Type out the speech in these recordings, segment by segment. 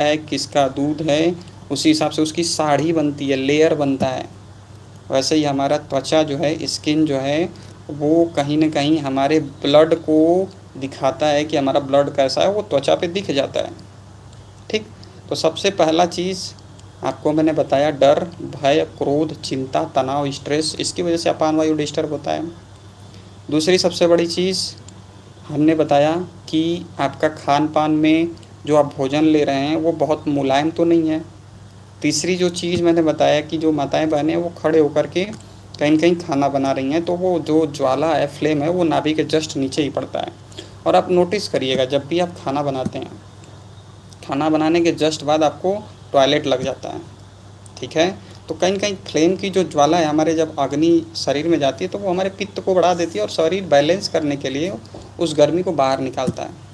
है, किसका दूध है, उसी हिसाब से उसकी साड़ी बनती है, लेयर बनता है। वैसे ही हमारा त्वचा जो है, स्किन जो है, वो कहीं न कहीं हमारे ब्लड को दिखाता है कि हमारा ब्लड कैसा है, वो त्वचा पे दिख जाता है। ठीक। तो सबसे पहला चीज़ आपको मैंने बताया, डर, भय, क्रोध, चिंता, तनाव, स्ट्रेस, इसकी वजह से अपान वायु डिस्टर्ब होता है। दूसरी सबसे बड़ी चीज़ हमने बताया कि आपका खान पान में जो आप भोजन ले रहे हैं वो बहुत मुलायम तो नहीं है। तीसरी जो चीज़ मैंने बताया कि जो माताएं बहनें वो खड़े होकर के कहीं न कहीं खाना बना रही हैं, तो वो जो ज्वाला है, फ्लेम है, वो नाभि के जस्ट नीचे ही पड़ता है। और आप नोटिस करिएगा, जब भी आप खाना बनाते हैं, खाना बनाने के जस्ट बाद आपको टॉयलेट लग जाता है। ठीक है। तो कहीं न कहीं फ्लेम की जो ज्वाला है, हमारे जब अग्नि शरीर में जाती है तो वो हमारे पित्त को बढ़ा देती है और शरीर बैलेंस करने के लिए उस गर्मी को बाहर निकालता है।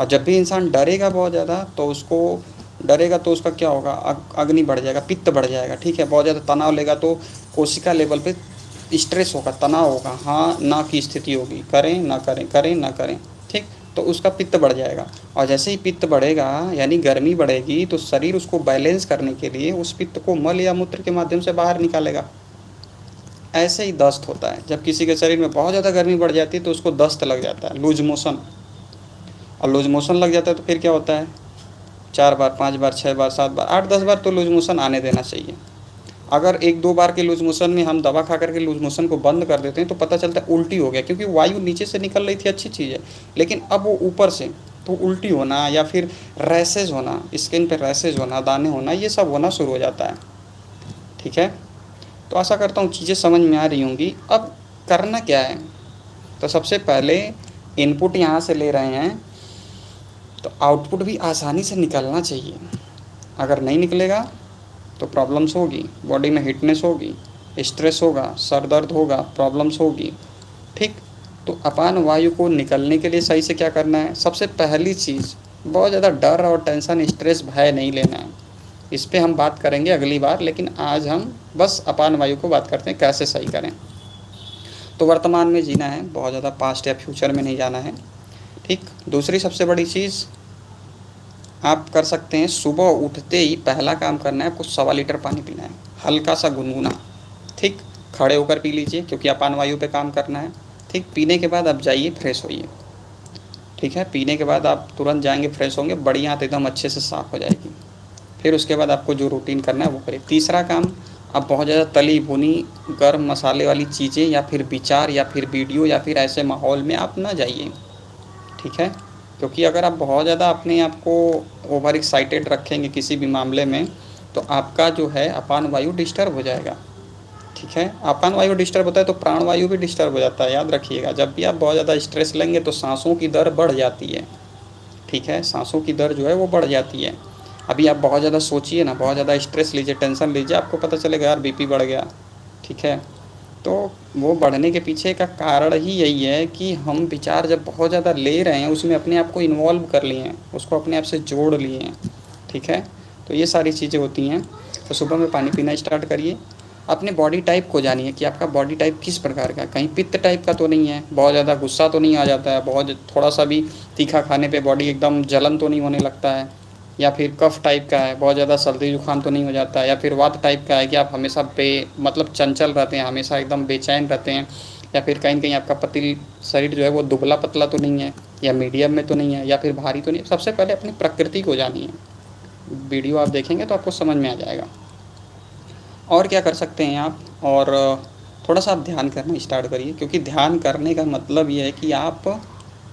और जब भी इंसान डरेगा बहुत ज़्यादा, तो उसको डरेगा तो उसका क्या होगा, अग्नि बढ़ जाएगा, पित्त बढ़ जाएगा। ठीक है। बहुत ज़्यादा तनाव लेगा तो कोशिका लेवल पे स्ट्रेस होगा, तनाव होगा, हाँ ना की स्थिति होगी, करें ना करें, करें ना करें। ठीक। तो उसका पित्त बढ़ जाएगा। और जैसे ही पित्त बढ़ेगा यानी गर्मी बढ़ेगी, तो शरीर उसको बैलेंस करने के लिए उस पित्त को मल या मूत्र के माध्यम से बाहर निकालेगा। ऐसे ही दस्त होता है, जब किसी के शरीर में बहुत ज़्यादा गर्मी बढ़ जाती है तो उसको दस्त लग जाता है, लूज मोशन। और लूज मोशन लग जाता है तो फिर क्या होता है, 4 बार, 5 बार, 6 बार, 7 बार, 8-10 बार तो लूज मोशन आने देना चाहिए। अगर 1-2 बार के लूज मोशन में हम दवा खा करके लूज मोशन को बंद कर देते हैं तो पता चलता है उल्टी हो गया, क्योंकि वायु नीचे से निकल रही थी, अच्छी चीज़ है, लेकिन अब वो ऊपर से, तो उल्टी होना या फिर रैसेज होना, स्किन पे रैसेज होना, दाने होना, ये सब होना शुरू हो जाता है। ठीक है। तो आशा करता हूँ चीज़ें समझ में आ रही होंगी। अब करना क्या है, तो सबसे पहले इनपुट यहाँ से ले रहे हैं तो आउटपुट भी आसानी से निकलना चाहिए। अगर नहीं निकलेगा तो प्रॉब्लम्स होगी, बॉडी में हीटनेस होगी, स्ट्रेस होगा, सर दर्द होगा, प्रॉब्लम्स होगी। ठीक। तो अपान वायु को निकलने के लिए सही से क्या करना है, सबसे पहली चीज़, बहुत ज़्यादा डर और टेंशन, स्ट्रेस, भय नहीं लेना है। इस पे हम बात करेंगे अगली बार, लेकिन आज हम बस अपान वायु को बात करते हैं कैसे सही करें। तो वर्तमान में जीना है, बहुत ज़्यादा पास्ट या फ्यूचर में नहीं जाना है। ठीक। दूसरी सबसे बड़ी चीज़ आप कर सकते हैं, सुबह उठते ही पहला काम करना है, आपको 1.25 लीटर पानी पीना है, हल्का सा गुनगुना। ठीक। खड़े होकर पी लीजिए, क्योंकि अपान वायु पे काम करना है। ठीक। पीने के बाद आप जाइए फ्रेश होइए। ठीक है। पीने के बाद आप तुरंत जाएंगे, फ्रेश होंगे, बड़ी आंत एकदम अच्छे से साफ़ हो जाएगी। फिर उसके बाद आपको जो रूटीन करना है वो करिए। तीसरा काम, आप बहुत ज़्यादा तली भुनी गर्म मसाले वाली चीज़ें या फिर विचार या फिर वीडियो या फिर ऐसे माहौल में आप ना जाइए। ठीक है। क्योंकि अगर आप बहुत ज़्यादा अपने आप को ओवर एक्साइटेड रखेंगे किसी भी मामले में, तो आपका जो है अपान वायु डिस्टर्ब हो जाएगा। ठीक है। अपान वायु डिस्टर्ब होता है तो प्राण वायु भी डिस्टर्ब हो जाता है, याद रखिएगा। जब भी आप बहुत ज़्यादा स्ट्रेस लेंगे तो सांसों की दर बढ़ जाती है। ठीक है। सांसों की दर जो है वो बढ़ जाती है। अभी आप बहुत ज़्यादा सोचिए ना, बहुत ज़्यादा स्ट्रेस लीजिए, टेंशन लीजिए, आपको पता चलेगा यार बीपी बढ़ गया। ठीक है। तो वो बढ़ने के पीछे का कारण ही यही है कि हम विचार जब बहुत ज़्यादा ले रहे हैं, उसमें अपने आप को इन्वॉल्व कर लिए हैं, उसको अपने आप से जोड़ लिए हैं। ठीक है। तो ये सारी चीज़ें होती हैं। तो सुबह में पानी पीना स्टार्ट करिए। अपने बॉडी टाइप को जानिए कि आपका बॉडी टाइप किस प्रकार का है, कहीं पित्त टाइप का तो नहीं है, बहुत ज़्यादा गुस्सा तो नहीं आ जाता है, बहुत थोड़ा सा भी तीखा खाने पे बॉडी एकदम जलन तो नहीं होने लगता है, या फिर कफ टाइप का है, बहुत ज़्यादा सर्दी जुकाम तो नहीं हो जाता है, या फिर वात टाइप का है कि आप हमेशा मतलब चंचल रहते हैं, हमेशा एकदम बेचैन रहते हैं, या फिर कहीं कहीं आपका पतली शरीर जो है वो दुबला पतला तो नहीं है, या मीडियम में तो नहीं है, या फिर भारी तो नहीं है। सबसे पहले अपनी प्रकृति को जानिए। वीडियो आप देखेंगे तो आपको समझ में आ जाएगा। और क्या कर सकते हैं आप, और थोड़ा सा आप ध्यान करना स्टार्ट करिए, क्योंकि ध्यान करने का मतलब ये है कि आप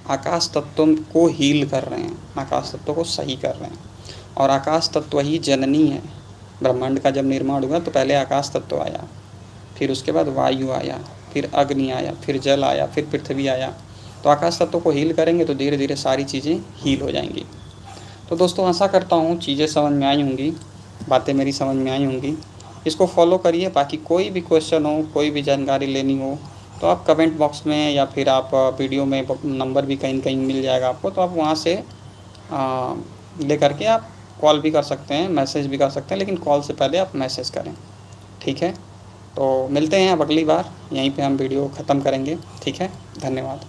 आकाश तत्व को हील कर रहे हैं, आकाश तत्व को सही कर रहे हैं। और आकाश तत्व ही जननी है। ब्रह्मांड का जब निर्माण हुआ तो पहले आकाश तत्व आया, फिर उसके बाद वायु आया, फिर अग्नि आया, फिर जल आया, फिर पृथ्वी आया। तो आकाश तत्व को हील करेंगे तो धीरे धीरे सारी चीज़ें हील हो जाएंगी। तो दोस्तों आशा करता हूँ चीज़ें समझ में आई होंगी, बातें मेरी समझ में आई होंगी। इसको फॉलो करिए। बाकी कोई भी क्वेश्चन हो, कोई भी जानकारी लेनी हो, तो आप कमेंट बॉक्स में या फिर आप वीडियो में नंबर भी कहीं कहीं मिल जाएगा आपको, तो आप वहाँ से ले करके आप कॉल भी कर सकते हैं, मैसेज भी कर सकते हैं, लेकिन कॉल से पहले आप मैसेज करें। ठीक है। तो मिलते हैं अब अगली बार, यहीं पे हम वीडियो ख़त्म करेंगे। ठीक है। धन्यवाद।